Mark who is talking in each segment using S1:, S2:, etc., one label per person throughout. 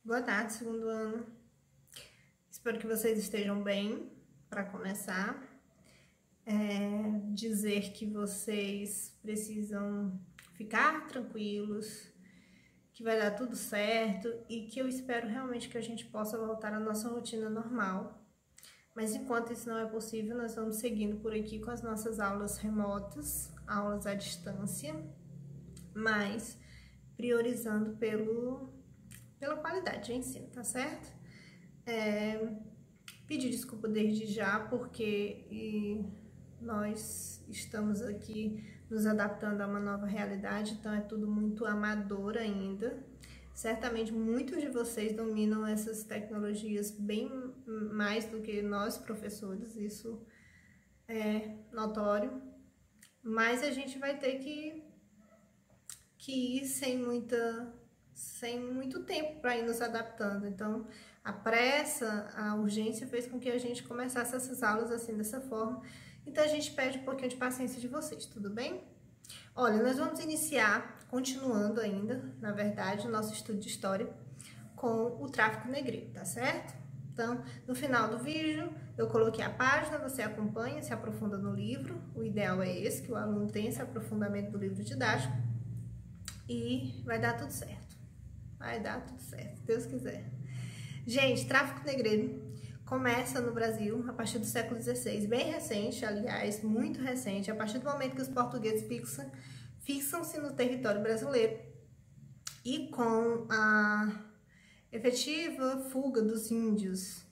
S1: Boa tarde, segundo ano. Espero que vocês estejam bem. Para começar, dizer que vocês precisam ficar tranquilos, que vai dar tudo certo e que eu espero realmente que a gente possa voltar à nossa rotina normal. Mas enquanto isso não é possível, nós vamos seguindo por aqui com as nossas aulas remotas, aulas à distância, mas priorizando pela qualidade de ensino, tá certo? Pedir desculpa desde já, porque nós estamos aqui nos adaptando a uma nova realidade, então é tudo muito amador ainda. Certamente muitos de vocês dominam essas tecnologias bem mais do que nós, professores, isso é notório, mas a gente vai ter que ir sem muito tempo para ir nos adaptando. Então, a pressa, a urgência fez com que a gente começasse essas aulas assim, dessa forma. Então, a gente pede um pouquinho de paciência de vocês, tudo bem? Olha, nós vamos iniciar, continuando ainda, na verdade, o nosso estudo de história com o tráfico negreiro, tá certo? Então, no final do vídeo, eu coloquei a página, você acompanha, se aprofunda no livro. O ideal é esse, que o aluno tenha esse aprofundamento do livro didático. E vai dar tudo certo. Vai dar tudo certo, se Deus quiser. Gente, tráfico negreiro começa no Brasil a partir do século XVI, bem recente, aliás, muito recente, a partir do momento que os portugueses fixam-se no território brasileiro e com a efetiva fuga dos índios.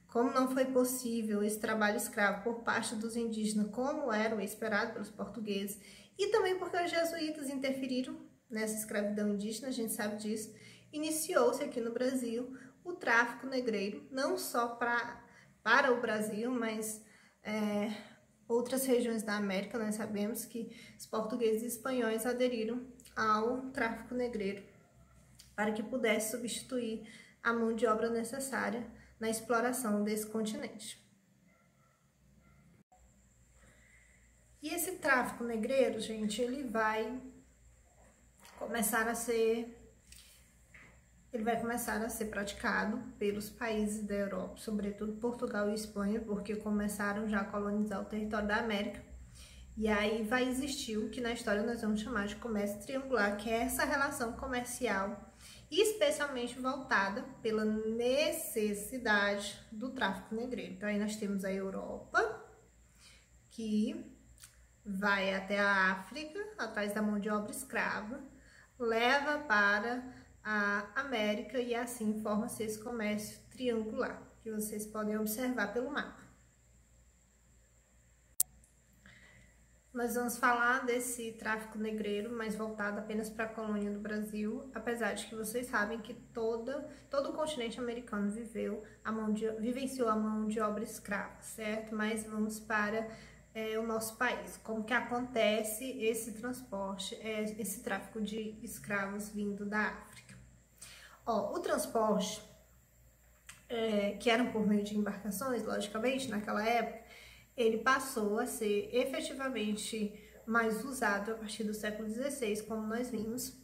S1: Como não foi possível esse trabalho escravo por parte dos indígenas, como era o esperado pelos portugueses, e também porque os jesuítas interferiram nessa escravidão indígena, a gente sabe disso, iniciou-se aqui no Brasil o tráfico negreiro, não só para o Brasil, mas outras regiões da América. Nós sabemos que os portugueses e espanhóis aderiram ao tráfico negreiro para que pudesse substituir a mão de obra necessária na exploração desse continente. E esse tráfico negreiro, gente, ele vai começar a ser praticado pelos países da Europa, sobretudo Portugal e Espanha, porque começaram já a colonizar o território da América. E aí vai existir o que na história nós vamos chamar de comércio triangular, que é essa relação comercial, especialmente voltada pela necessidade do tráfico negreiro. Então aí nós temos a Europa, que vai até a África, atrás da mão de obra escrava, leva para a América e assim forma-se esse comércio triangular, que vocês podem observar pelo mapa. Nós vamos falar desse tráfico negreiro, mas voltado apenas para a colônia do Brasil, apesar de que vocês sabem que todo o continente americano vivenciou a mão de obra escrava, certo? Mas vamos para o nosso país. Como que acontece esse transporte, esse tráfico de escravos vindo da África? O transporte, que era por meio de embarcações, logicamente, naquela época, ele passou a ser efetivamente mais usado a partir do século XVI, como nós vimos,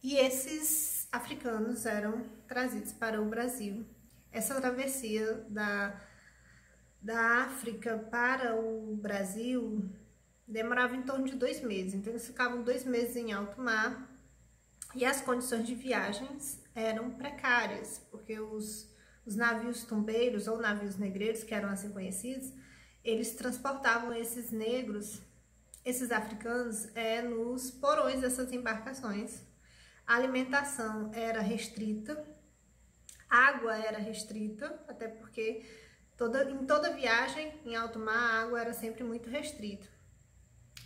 S1: e esses africanos eram trazidos para o Brasil. Essa travessia da África para o Brasil demorava em torno de 2 meses, então eles ficavam 2 meses em alto mar e as condições de viagens eram precárias, porque os navios tumbeiros ou navios negreiros, que eram assim conhecidos, eles transportavam esses negros, esses africanos, nos porões dessas embarcações. A alimentação era restrita, água era restrita, até porque em toda viagem em alto mar a água era sempre muito restrita.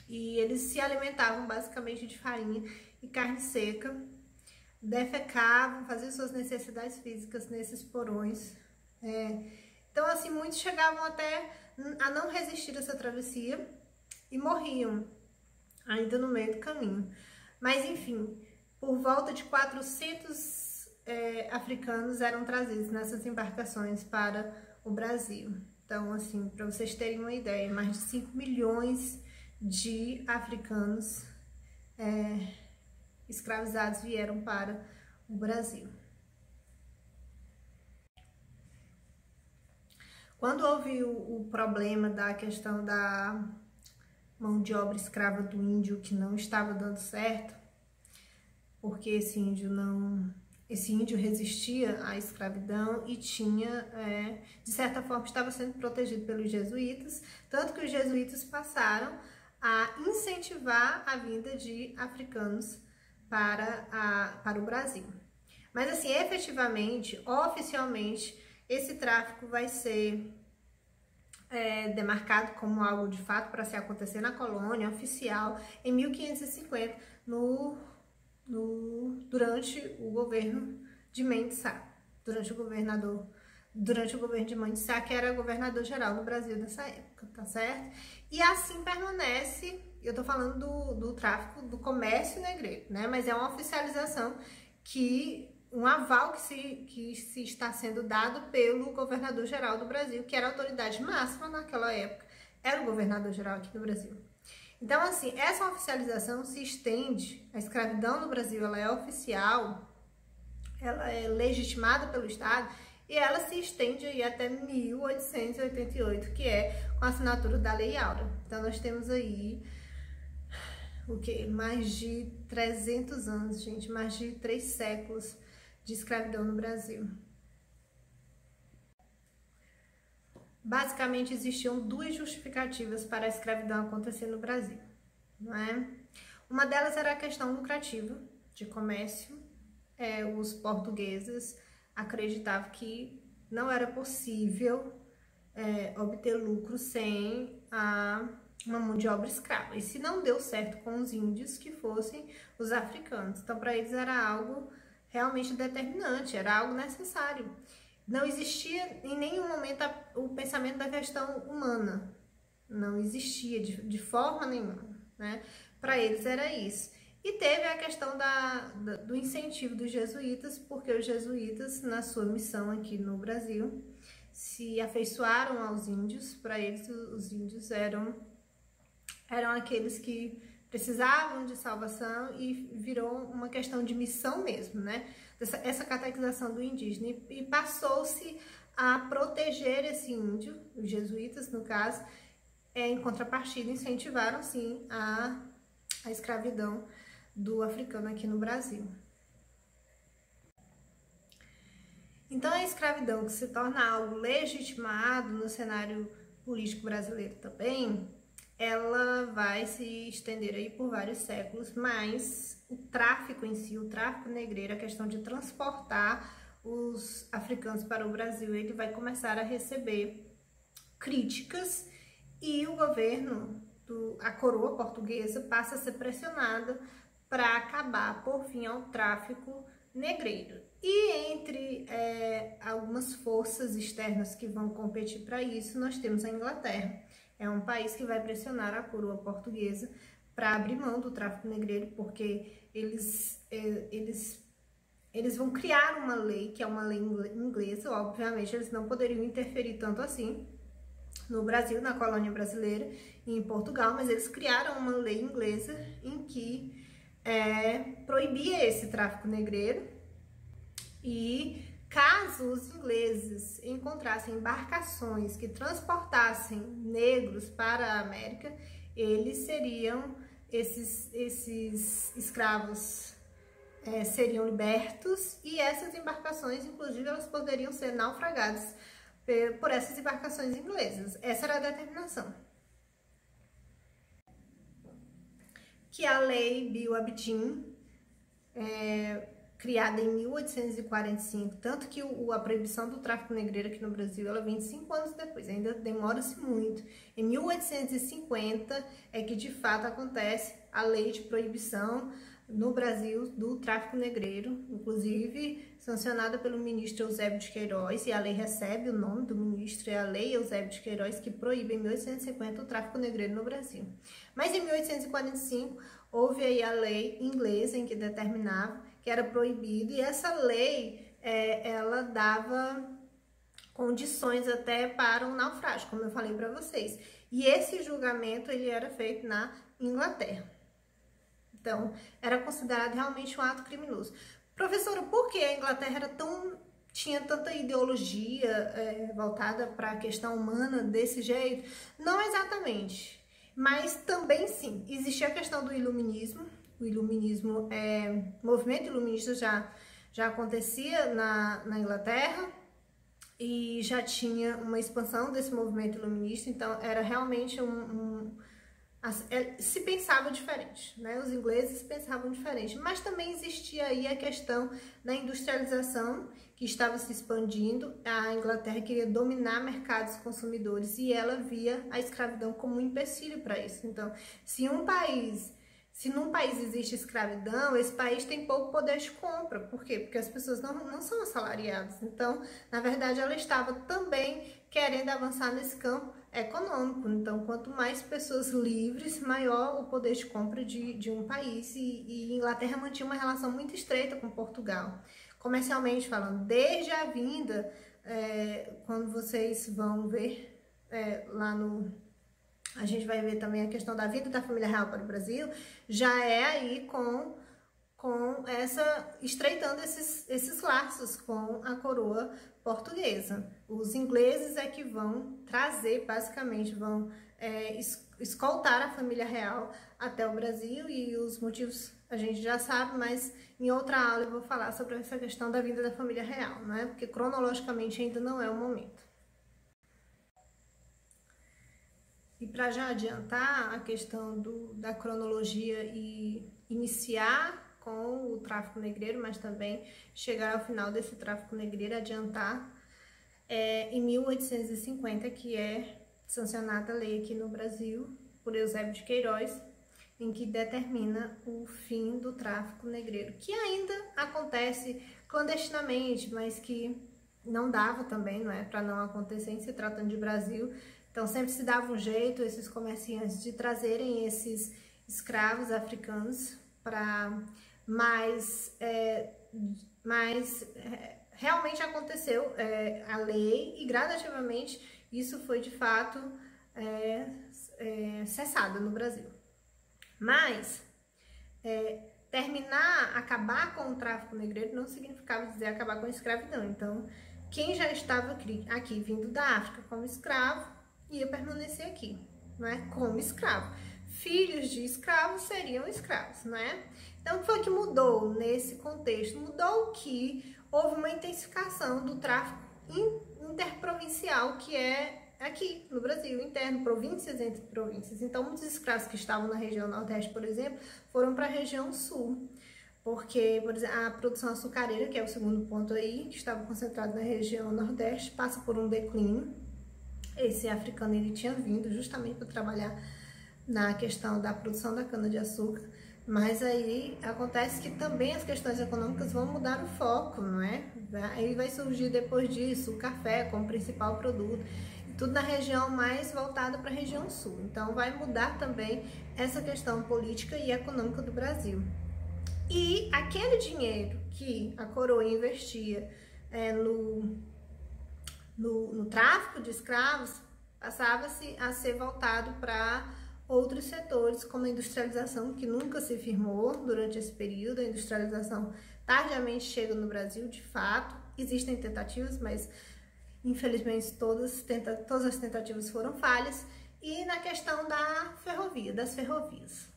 S1: E eles se alimentavam basicamente de farinha e carne seca, defecavam, faziam suas necessidades físicas nesses porões. Então, assim, muitos chegavam até a não resistir a essa travessia e morriam ainda no meio do caminho. Mas, enfim, por volta de 400 africanos eram trazidos nessas embarcações para o Brasil. Então, assim, para vocês terem uma ideia, mais de 5 milhões de africanos escravizados vieram para o Brasil. Quando houve o problema da questão da mão de obra escrava do índio, que não estava dando certo, porque esse índio resistia à escravidão e tinha, de certa forma, estava sendo protegido pelos jesuítas, tanto que os jesuítas passaram a incentivar a vinda de africanos para o Brasil. Mas assim, efetivamente, oficialmente, esse tráfico vai ser demarcado como algo de fato para se acontecer na colônia oficial em 1550, durante o governo de Mendes Sá, durante o governo de Mendes Sá, que era governador geral do Brasil nessa época, tá certo? E assim permanece, eu tô falando do tráfico, do comércio negreiro, né? Mas é uma oficialização um aval que se está sendo dado pelo governador geral do Brasil, que era a autoridade máxima naquela época, era o governador geral aqui do Brasil. Então, assim, essa oficialização se estende, a escravidão no Brasil, ela é oficial, ela é legitimada pelo Estado, e ela se estende aí até 1888, que é com a assinatura da Lei Áurea. Então, nós temos aí, mais de 300 anos, gente, mais de 3 séculos de escravidão no Brasil. Basicamente, existiam 2 justificativas para a escravidão acontecer no Brasil, não é? Uma delas era a questão lucrativa de comércio. Os portugueses acreditavam que não era possível obter lucro sem uma mão de obra escrava. E se não deu certo com os índios, que fossem os africanos. Então, para eles era algo realmente determinante, era algo necessário. Não existia em nenhum momento o pensamento da questão humana. Não existia de forma nenhuma, né? Para eles era isso. E teve a questão do incentivo dos jesuítas, porque os jesuítas, na sua missão aqui no Brasil, se afeiçoaram aos índios. Para eles, os índios eram aqueles que precisavam de salvação, e virou uma questão de missão mesmo, né? Essa catequização do indígena, e passou-se a proteger esse índio. Os jesuítas, no caso, em contrapartida, incentivaram sim a escravidão do africano aqui no Brasil. Então, a escravidão, que se torna algo legitimado no cenário político brasileiro também, ela vai se estender aí por vários séculos, mas o tráfico em si, o tráfico negreiro, a questão de transportar os africanos para o Brasil, ele vai começar a receber críticas, e o governo, a coroa portuguesa, passa a ser pressionada para acabar, por fim, ao tráfico negreiro. E entre algumas forças externas que vão competir para isso, nós temos a Inglaterra. É um país que vai pressionar a coroa portuguesa para abrir mão do tráfico negreiro, porque eles vão criar uma lei, que é uma lei inglesa. Obviamente, eles não poderiam interferir tanto assim no Brasil, na colônia brasileira e em Portugal, mas eles criaram uma lei inglesa em que proibia esse tráfico negreiro, e caso os ingleses encontrassem embarcações que transportassem negros para a América, esses escravos seriam libertos, e essas embarcações, inclusive, elas poderiam ser naufragadas por essas embarcações inglesas. Essa era a determinação. Que a Lei Bill Aberdeen, criada em 1845, tanto que a proibição do tráfico negreiro aqui no Brasil, ela vem 5 anos depois, ainda demora-se muito. Em 1850 é que de fato acontece a lei de proibição no Brasil do tráfico negreiro, inclusive sancionada pelo ministro Eusébio de Queiroz, e a lei recebe o nome do ministro, é a Lei Eusébio de Queiroz, que proíbe em 1850 o tráfico negreiro no Brasil. Mas em 1845 houve aí a lei inglesa em que determinava que era proibido, e essa lei, ela dava condições até para um naufrágio, como eu falei para vocês. E esse julgamento, ele era feito na Inglaterra. Então, era considerado realmente um ato criminoso. Professora, por que a Inglaterra era tão tinha tanta ideologia voltada para a questão humana desse jeito? Não exatamente, mas também sim, existia a questão do iluminismo. O iluminismo, movimento iluminista já acontecia na Inglaterra e já tinha uma expansão desse movimento iluminista, então era realmente se pensava diferente, né? Os ingleses pensavam diferente, mas também existia aí a questão da industrialização que estava se expandindo. A Inglaterra queria dominar mercados consumidores e ela via a escravidão como um empecilho para isso. Então, se num país existe escravidão, esse país tem pouco poder de compra. Por quê? Porque as pessoas não são assalariadas. Então, na verdade, ela estava também querendo avançar nesse campo econômico. Então, quanto mais pessoas livres, maior o poder de compra de um país. E Inglaterra mantinha uma relação muito estreita com Portugal. Comercialmente falando, desde a vinda, quando vocês vão ver lá no... A gente vai ver também a questão da vinda da família real para o Brasil, já é aí com estreitando esses laços com a coroa portuguesa. Os ingleses é que vão trazer, basicamente, vão escoltar a família real até o Brasil, e os motivos a gente já sabe, mas em outra aula eu vou falar sobre essa questão da vinda da família real, não é? Porque cronologicamente ainda não é o momento. E para já adiantar a questão da cronologia e iniciar com o tráfico negreiro, mas também chegar ao final desse tráfico negreiro, adiantar em 1850, que é sancionada a lei aqui no Brasil por Eusébio de Queiroz, em que determina o fim do tráfico negreiro, que ainda acontece clandestinamente, mas que não dava também, não é, para não acontecer em se tratando de Brasil. Então sempre se dava um jeito, esses comerciantes, de trazerem esses escravos africanos para realmente aconteceu a lei, e gradativamente isso foi de fato cessado no Brasil. Mas acabar com o tráfico negreiro não significava dizer acabar com a escravidão. Então, quem já estava aqui vindo da África como escravo ia permanecer aqui, não é? Como escravo. Filhos de escravos seriam escravos, não é? Então, o que foi que mudou nesse contexto? Mudou que houve uma intensificação do tráfico interprovincial, que é aqui no Brasil, interno, províncias entre províncias. Então, muitos escravos que estavam na região Nordeste, por exemplo, foram para a região Sul, porque, por exemplo, a produção açucareira, que é o segundo ponto aí, que estava concentrado na região Nordeste, passa por um declínio. Esse africano, ele tinha vindo justamente para trabalhar na questão da produção da cana-de-açúcar, mas aí acontece que também as questões econômicas vão mudar o foco, não é? Aí vai surgir depois disso o café como principal produto, e tudo na região mais voltada para a região sul. Então vai mudar também essa questão política e econômica do Brasil. E aquele dinheiro que a coroa investia no tráfico de escravos passava-se a ser voltado para outros setores, como a industrialização, que nunca se firmou durante esse período. A industrialização tardiamente chega no Brasil, de fato. Existem tentativas, mas infelizmente todas as tentativas foram falhas. E na questão das ferrovias.